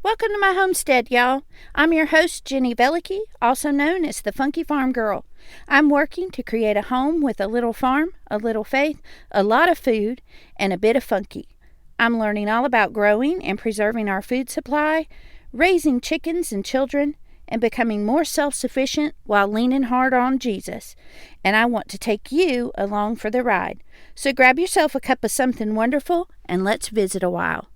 Welcome to my homestead, y'all. I'm your host, Jenny Velicky, also known as the Funky Farm Girl. I'm working to create a home with a little farm, a little faith, a lot of food, and a bit of funky. I'm learning all about growing and preserving our food supply, raising chickens and children, and becoming more self-sufficient while leaning hard on Jesus. And I want to take you along for the ride. So grab yourself a cup of something wonderful and let's visit a while.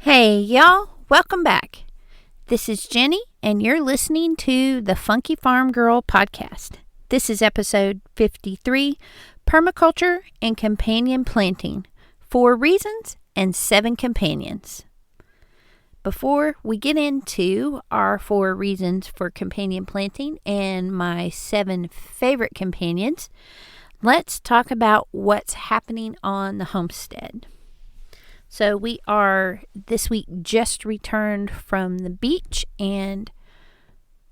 Hey y'all, welcome back. This is Jenny and you're listening to the Funky Farm Girl podcast. This is episode 53, Permaculture and Companion Planting, 4 reasons and 7 companions. Before we get into our 4 reasons for companion planting and my 7 favorite companions, let's talk about what's happening on the homestead. So we are this week just returned from the beach and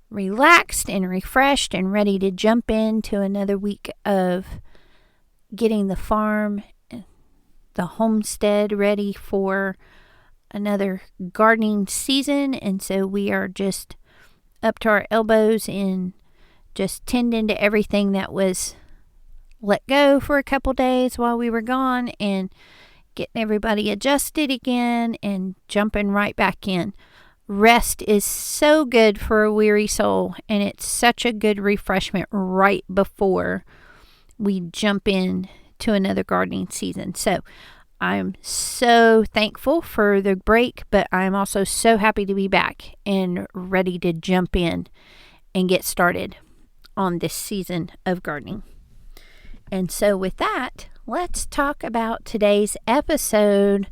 relaxed and refreshed and ready to jump into another week of getting the farm, the homestead ready for another gardening season. And so we are just up to our elbows in just tending to everything that was let go for a couple days while we were gone and getting everybody adjusted again and jumping right back in. Rest is so good for a weary soul, and it's such a good refreshment right before we jump in to another gardening season. So I'm so thankful for the break, but I'm also so happy to be back and ready to jump in and get started on this season of gardening. And so with that, let's talk about today's episode,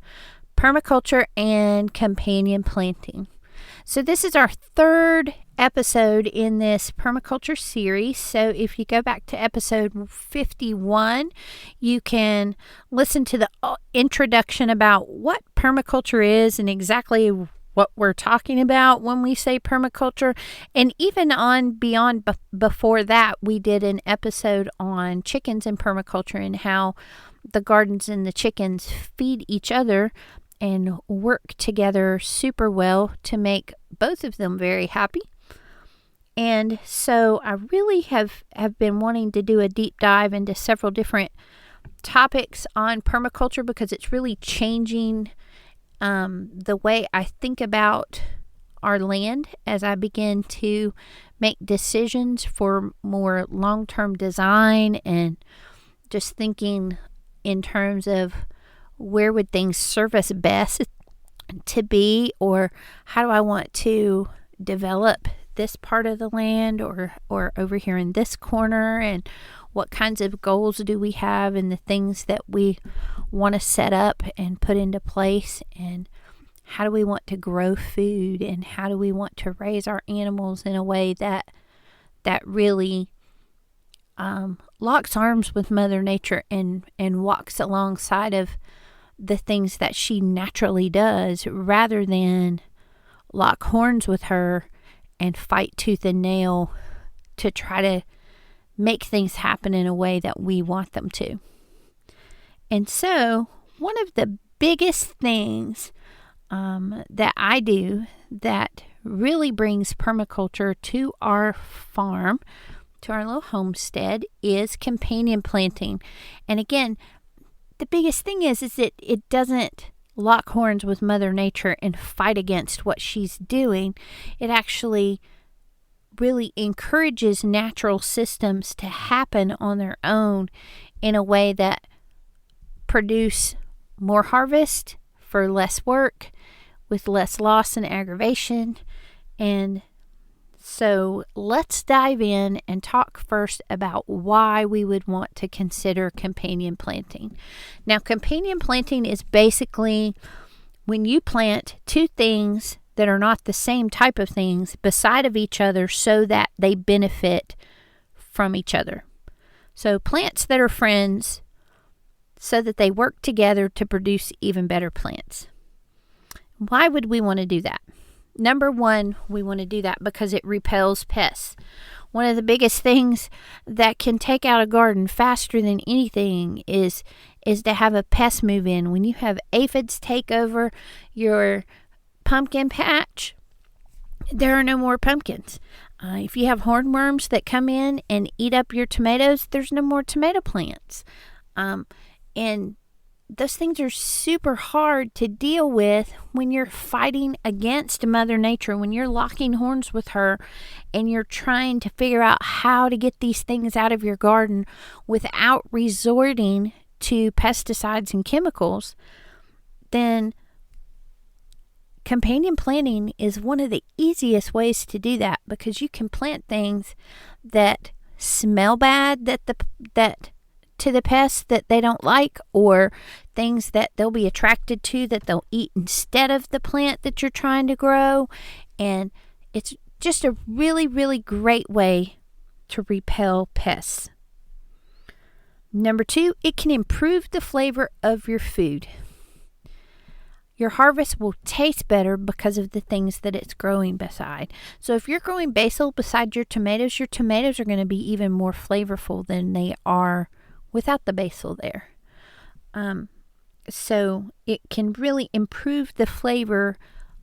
Permaculture and Companion Planting. So this is our 3rd episode in this permaculture series. So if you go back to episode 51, you can listen to the introduction about what permaculture is and exactly what we're talking about when we say permaculture. And even on beyond before that, we did an episode on chickens and permaculture and how the gardens and the chickens feed each other and work together super well to make both of them very happy. And so I really have been wanting to do a deep dive into several different topics on permaculture because it's really changing the way I think about our land as I begin to make decisions for more long-term design and just thinking in terms of where would things serve us best to be, or how do I want to develop this part of the land or over here in this corner, and what kinds of goals do we have and the things that we want to set up and put into place, and how do we want to grow food, and how do we want to raise our animals in a way that really locks arms with Mother Nature and walks alongside of the things that she naturally does, rather than lock horns with her and fight tooth and nail to try to make things happen in a way that we want them to. And so one of the biggest things that I do that really brings permaculture to our farm, to our little homestead, is companion planting. And again, the biggest thing is that it doesn't lock horns with Mother Nature and fight against what she's doing. It actually really encourages natural systems to happen on their own in a way that produce more harvest for less work, with less loss and aggravation. And so let's dive in and talk first about why we would want to consider companion planting. Now, companion planting is basically when you plant 2 things that are not the same type of things beside of each other so that they benefit from each other. So plants that are friends so that they work together to produce even better plants. Why would we want to do that? Number one, we want to do that because it repels pests. One of the biggest things that can take out a garden faster than anything is to have a pest move in. When you have aphids take over your pumpkin patch, there are no more pumpkins. If you have hornworms that come in and eat up your tomatoes, there's no more tomato plants. And those things are super hard to deal with when you're fighting against Mother Nature, when you're locking horns with her and you're trying to figure out how to get these things out of your garden without resorting to pesticides and chemicals. Then companion planting is one of the easiest ways to do that, because you can plant things that smell bad, that to the pests that they don't like, or things that they'll be attracted to that they'll eat instead of the plant that you're trying to grow. And it's just a really, really great way to repel pests. Number two, it can improve the flavor of your food. Your harvest will taste better because of the things that it's growing beside. So if you're growing basil beside your tomatoes are going to be even more flavorful than they are without the basil there. So it can really improve the flavor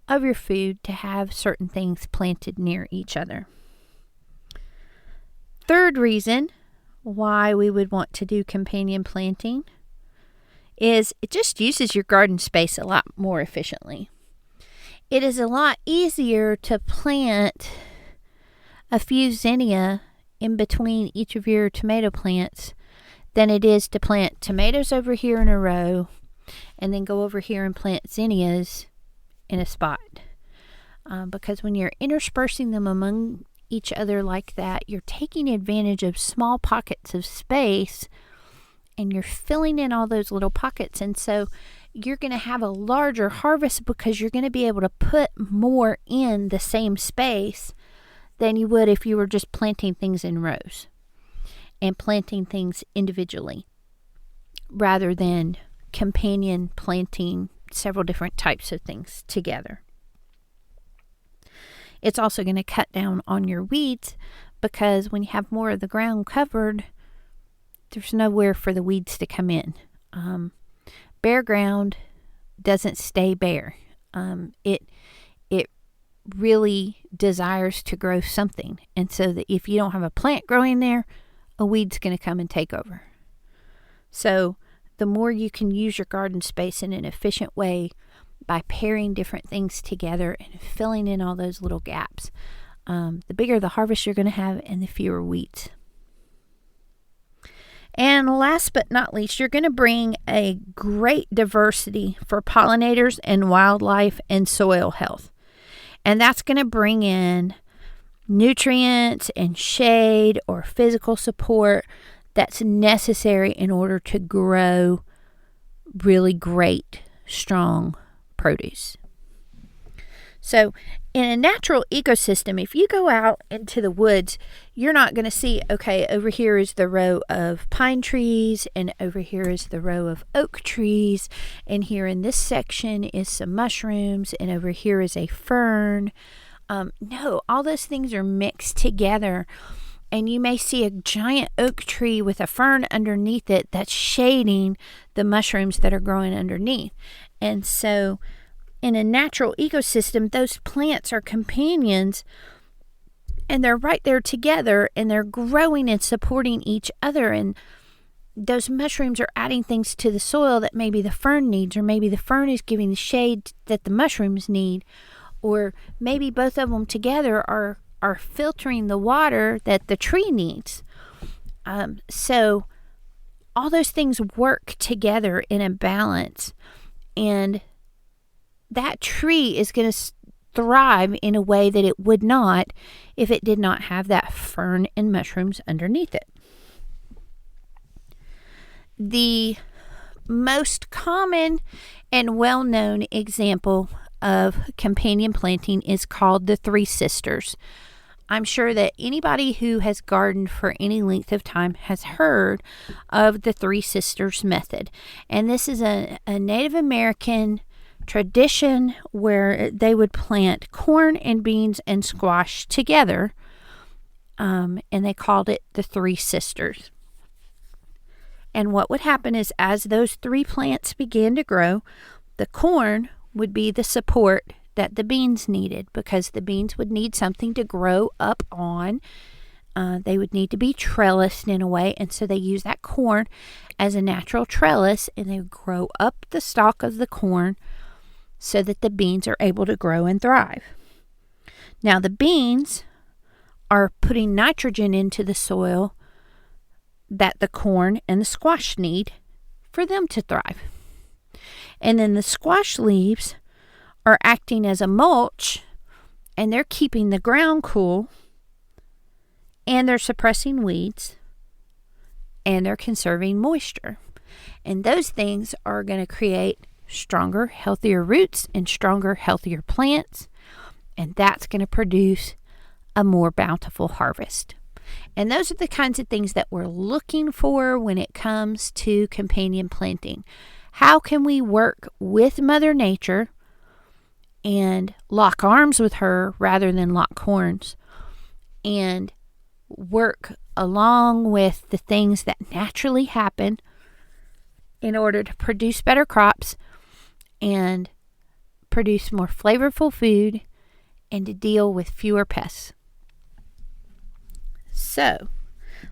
of your food to have certain things planted near each other. Third reason why we would want to do companion planting is it just uses your garden space a lot more efficiently. It is a lot easier to plant a few zinnia in between each of your tomato plants than it is to plant tomatoes over here in a row and then go over here and plant zinnias in a spot. Because when you're interspersing them among each other like that, you're taking advantage of small pockets of space and you're filling in all those little pockets. And so you're going to have a larger harvest because you're going to be able to put more in the same space than you would if you were just planting things in rows and planting things individually rather than companion planting several different types of things together. It's also going to cut down on your weeds because when you have more of the ground covered, there's nowhere for the weeds to come in. Bare ground doesn't stay bare. It really desires to grow something. And so that if you don't have a plant growing there, a weed's going to come and take over. So the more you can use your garden space in an efficient way by pairing different things together and filling in all those little gaps, the bigger the harvest you're going to have and the fewer weeds. And last but not least, you're going to bring a great diversity for pollinators and wildlife and soil health. And that's going to bring in nutrients and shade or physical support that's necessary in order to grow really great, strong produce. So in a natural ecosystem, if you go out into the woods, you're not going to see, okay, over here is the row of pine trees, and over here is the row of oak trees, and here in this section is some mushrooms, and over here is a fern. No, all those things are mixed together, and you may see a giant oak tree with a fern underneath it that's shading the mushrooms that are growing underneath. And so in a natural ecosystem, those plants are companions and they're right there together and they're growing and supporting each other. And those mushrooms are adding things to the soil that maybe the fern needs, or maybe the fern is giving the shade that the mushrooms need, or maybe both of them together are filtering the water that the tree needs. So all those things work together in a balance, and that tree is going to thrive in a way that it would not if it did not have that fern and mushrooms underneath it. The most common and well-known example of companion planting is called the Three Sisters. I'm sure that anybody who has gardened for any length of time has heard of the Three Sisters method. And this is a Native American tradition where they would plant corn and beans and squash together, and they called it the Three Sisters. And what would happen is, as those three plants began to grow, the corn would be the support that the beans needed, because the beans would need something to grow up on. They would need to be trellised in a way, and so they use that corn as a natural trellis, and they would grow up the stalk of the corn so that the beans are able to grow and thrive. Now, the beans are putting nitrogen into the soil that the corn and the squash need for them to thrive. And then the squash leaves are acting as a mulch, and they're keeping the ground cool, and they're suppressing weeds, and they're conserving moisture. And those things are going to create stronger, healthier roots and stronger, healthier plants, and that's going to produce a more bountiful harvest. And those are the kinds of things that we're looking for when it comes to companion planting. How can we work with Mother Nature and lock arms with her rather than lock horns, and work along with the things that naturally happen in order to produce better crops and produce more flavorful food and to deal with fewer pests? So,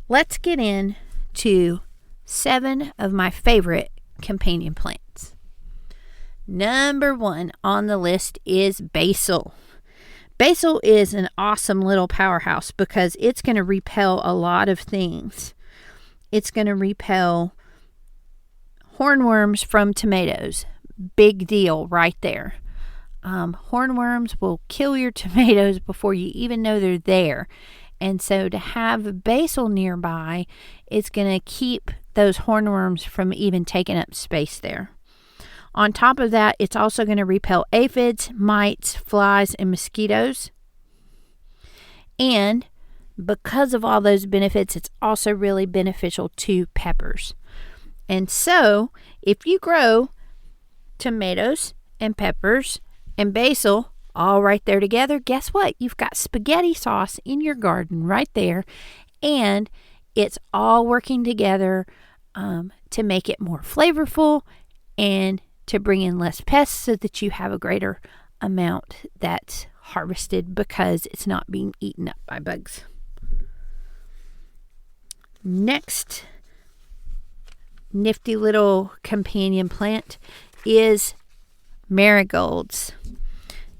let's get into 7 of my favorite companion plants. Number 1 on the list is basil. Basil is an awesome little powerhouse because it's going to repel a lot of things. It's going to repel hornworms from tomatoes. Big deal right there. Hornworms will kill your tomatoes before you even know they're there. And so to have basil nearby is going to keep those hornworms from even taking up space there. On top of that, it's also going to repel aphids, mites, flies, and mosquitoes. And because of all those benefits, it's also really beneficial to peppers. And so, if you grow tomatoes and peppers and basil all right there together, guess what? You've got spaghetti sauce in your garden right there, and it's all working together to make it more flavorful and to bring in less pests so that you have a greater amount that's harvested because it's not being eaten up by bugs. Next nifty little companion plant is marigolds.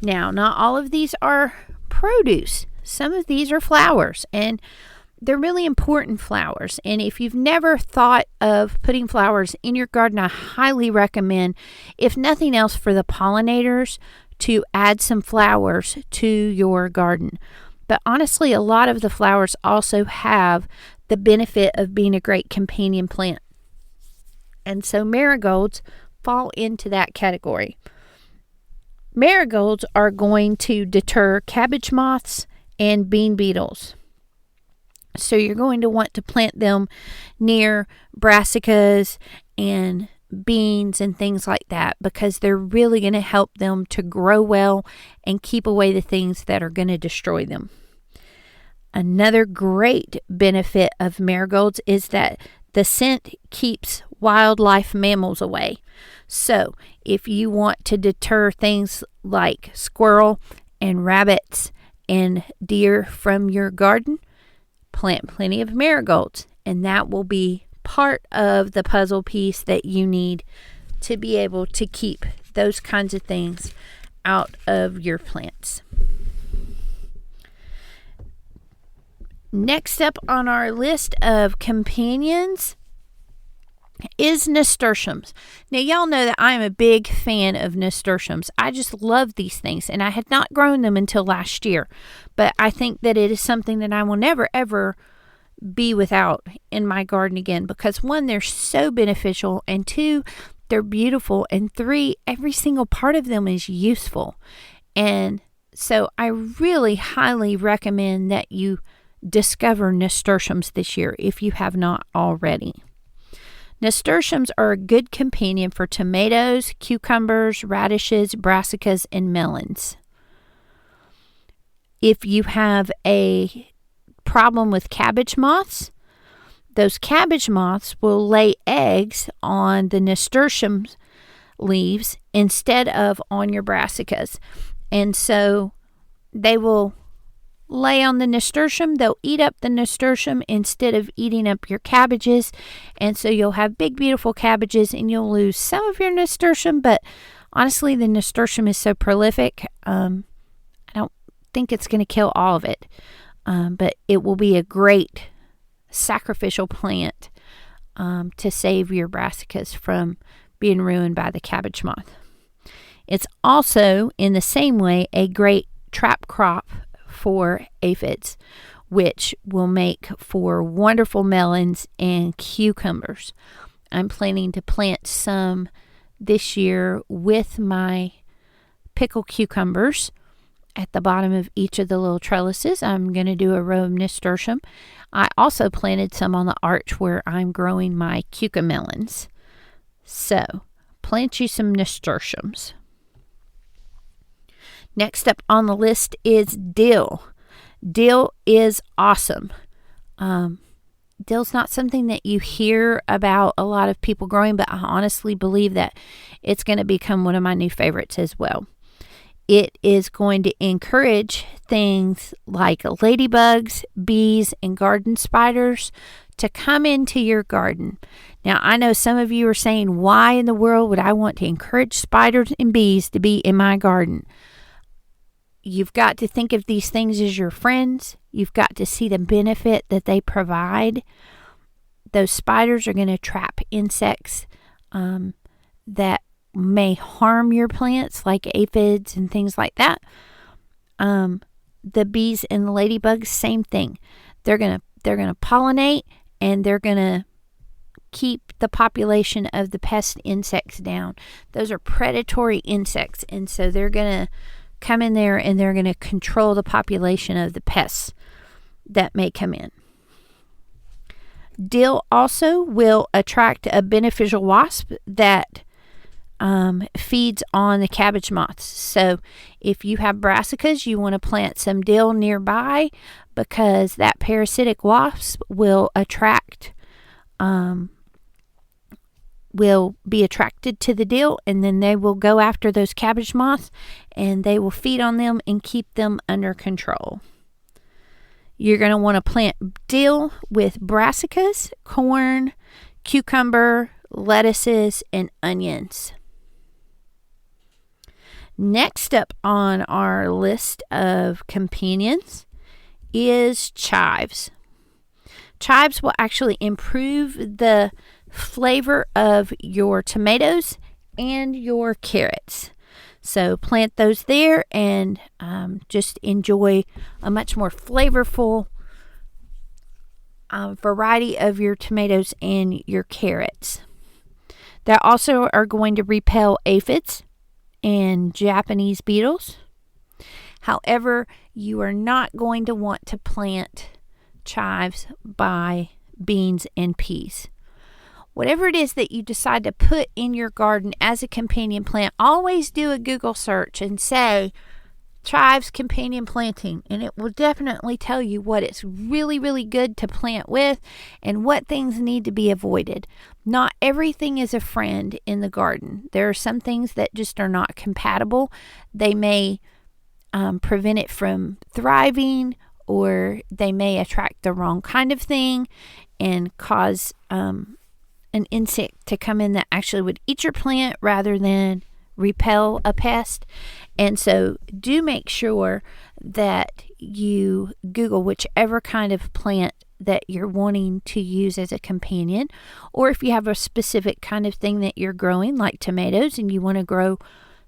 Now, not all of these are produce. Some of these are flowers, and they're really important flowers. And if you've never thought of putting flowers in your garden, I highly recommend, if nothing else, for the pollinators to add some flowers to your garden. But honestly, a lot of the flowers also have the benefit of being a great companion plant. And so marigolds fall into that category. Marigolds are going to deter cabbage moths and bean beetles. So you're going to want to plant them near brassicas and beans and things like that, because they're really going to help them to grow well and keep away the things that are going to destroy them. Another great benefit of marigolds is that the scent keeps wildlife mammals away. So if you want to deter things like squirrel and rabbits and deer from your garden, plant plenty of marigolds, and that will be part of the puzzle piece that you need to be able to keep those kinds of things out of your plants. Next up on our list of companions is nasturtiums. Now, y'all know that I am a big fan of nasturtiums. I just love these things, and I had not grown them until last year. But I think that it is something that I will never, ever be without in my garden again, because 1, they're so beneficial, and 2, they're beautiful, and 3, every single part of them is useful. And So I really highly recommend that you discover nasturtiums this year if you have not already. Nasturtiums are a good companion for tomatoes, cucumbers, radishes, brassicas, and melons. If you have a problem with cabbage moths, those cabbage moths will lay eggs on the nasturtium leaves instead of on your brassicas. And so they will lay on the nasturtium. They'll eat up the nasturtium instead of eating up your cabbages. And so you'll have big, beautiful cabbages and you'll lose some of your nasturtium. But honestly, the nasturtium is so prolific, I don't think it's going to kill all of it. But it will be a great sacrificial plant to save your brassicas from being ruined by the cabbage moth. It's also, in the same way, a great trap crop for aphids, which will make for wonderful melons and cucumbers. I'm planning to plant some this year with my pickled cucumbers at the bottom of each of the little trellises. I'm going to do a row of nasturtium. I also planted some on the arch where I'm growing my cucamelons. So, plant you some nasturtiums. Next up on the list is dill. Dill is awesome. Dill's not something that you hear about a lot of people growing, but I honestly believe that it's going to become one of my new favorites as well. It is going to encourage things like ladybugs, bees, and garden spiders to come into your garden. Now, I know some of you are saying, why in the world would I want to encourage spiders and bees to be in my garden? You've got to think of these things as your friends. You've got to see the benefit that they provide. Those spiders are going to trap insects that may harm your plants, like aphids and things like that. The bees and the ladybugs, same thing. They're gonna pollinate, and they're gonna keep the population of the pest insects down. Those are predatory insects, and so they're gonna come in there and they're gonna control the population of the pests that may come in. Dill also will attract a beneficial wasp that feeds on the cabbage moths. So if you have brassicas, you want to plant some dill nearby, because that parasitic wasp will be attracted to the dill, and then they will go after those cabbage moths and they will feed on them and keep them under control. You're going to want to plant dill with brassicas, corn, cucumber, lettuces, and onions. Next up on our list of companions is chives. Chives will actually improve the flavor of your tomatoes and your carrots. So plant those there and just enjoy a much more flavorful variety of your tomatoes and your carrots. They also are going to repel aphids and Japanese beetles. However, you are not going to want to plant chives by beans and peas. Whatever it is that you decide to put in your garden as a companion plant, always do a Google search and say chives companion planting, and it will definitely tell you what it's really, really good to plant with and what things need to be avoided. Not everything is a friend in the garden. There are some things that just are not compatible. They may prevent it from thriving, or they may attract the wrong kind of thing and cause an insect to come in that actually would eat your plant rather than repel a pest. And so do make sure that you Google whichever kind of plant that you're wanting to use as a companion, or if you have a specific kind of thing that you're growing, like tomatoes, and you want to grow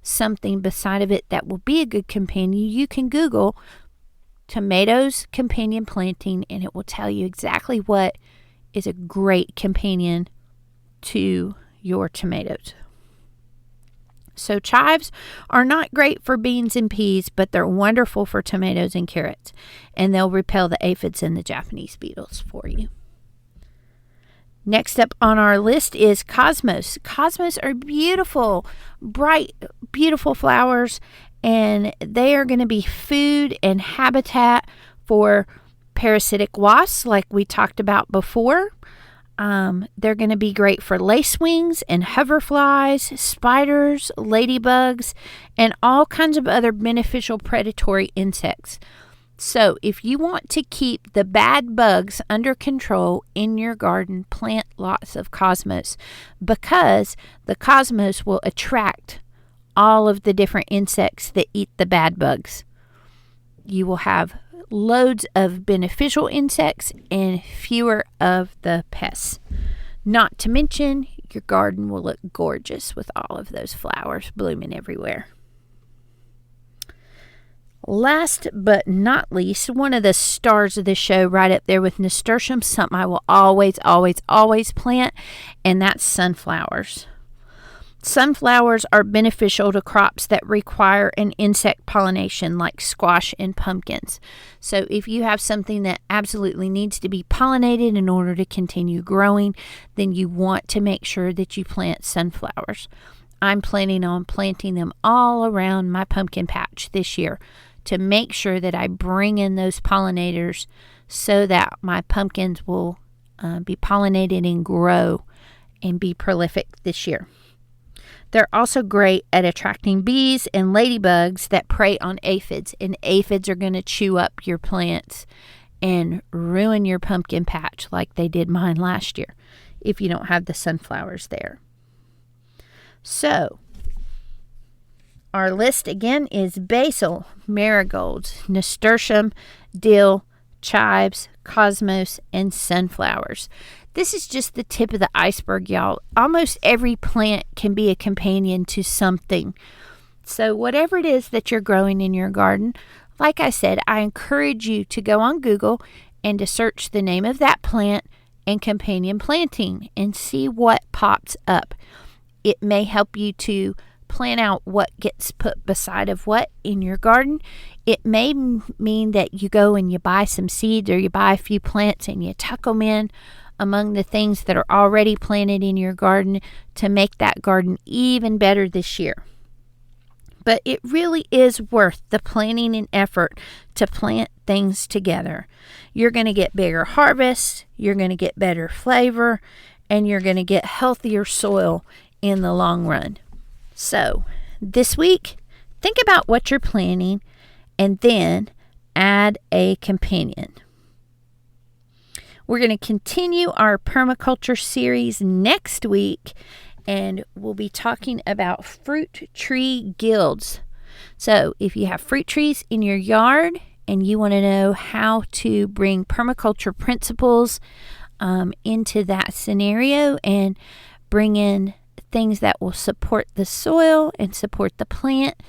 something beside of it that will be a good companion, you can Google tomatoes companion planting, and it will tell you exactly what is a great companion to your tomatoes. So chives are not great for beans and peas, but they're wonderful for tomatoes and carrots, and they'll repel the aphids and the Japanese beetles for you. Next up on our list is cosmos. Cosmos are beautiful, bright, beautiful flowers, and they are going to be food and habitat for parasitic wasps like we talked about before. They're going to be great for lacewings and hoverflies, spiders, ladybugs, and all kinds of other beneficial predatory insects. So if you want to keep the bad bugs under control in your garden, plant lots of cosmos, because the cosmos will attract all of the different insects that eat the bad bugs. You will have loads of beneficial insects and fewer of the pests. Not to mention, your garden will look gorgeous with all of those flowers blooming everywhere. Last but not least, one of the stars of the show right up there with nasturtium, something I will always plant, and that's sunflowers. Sunflowers are beneficial to crops that require an insect pollination like squash and pumpkins. So if you have something that absolutely needs to be pollinated in order to continue growing, then you want to make sure that you plant sunflowers. I'm planning on planting them all around my pumpkin patch this year to make sure that I bring in those pollinators so that my pumpkins will be pollinated and grow and be prolific this year. They're also great at attracting bees and ladybugs that prey on aphids, and aphids are going to chew up your plants and ruin your pumpkin patch like they did mine last year if you don't have the sunflowers there. So, our list again is basil, marigolds, nasturtium, dill, chives, cosmos, and sunflowers. This is just the tip of the iceberg, y'all. Almost every plant can be a companion to something. So whatever it is that you're growing in your garden, like I said, I encourage you to go on Google and to search the name of that plant and companion planting and see what pops up. It may help you to plan out what gets put beside of what in your garden. It may mean that you go and you buy some seeds or you buy a few plants and you tuck them in among the things that are already planted in your garden to make that garden even better this year. But it really is worth the planning and effort to plant things together. You're going to get bigger harvests, you're going to get better flavor, and you're going to get healthier soil in the long run. So, this week, think about what you're planting and then add a companion. We're going to continue our permaculture series next week, and we'll be talking about fruit tree guilds. So if you have fruit trees in your yard and you want to know how to bring permaculture principles into that scenario and bring in things that will support the soil and support the plant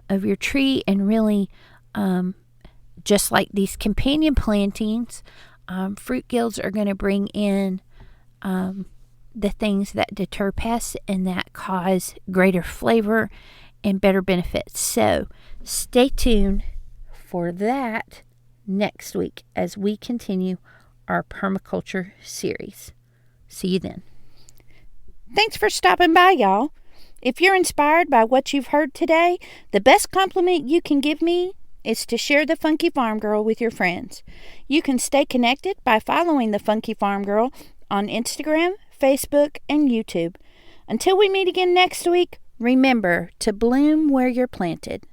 of your tree, and really just like these companion plantings, fruit guilds are going to bring in the things that deter pests and that cause greater flavor and better benefits. So stay tuned for that next week as we continue our permaculture series. See you then. Thanks for stopping by, y'all. If you're inspired by what you've heard today, the best compliment you can give me is to share the Funky Farm Girl with your friends. You can stay connected by following the Funky Farm Girl on Instagram, Facebook, and YouTube. Until we meet again next week, remember to bloom where you're planted.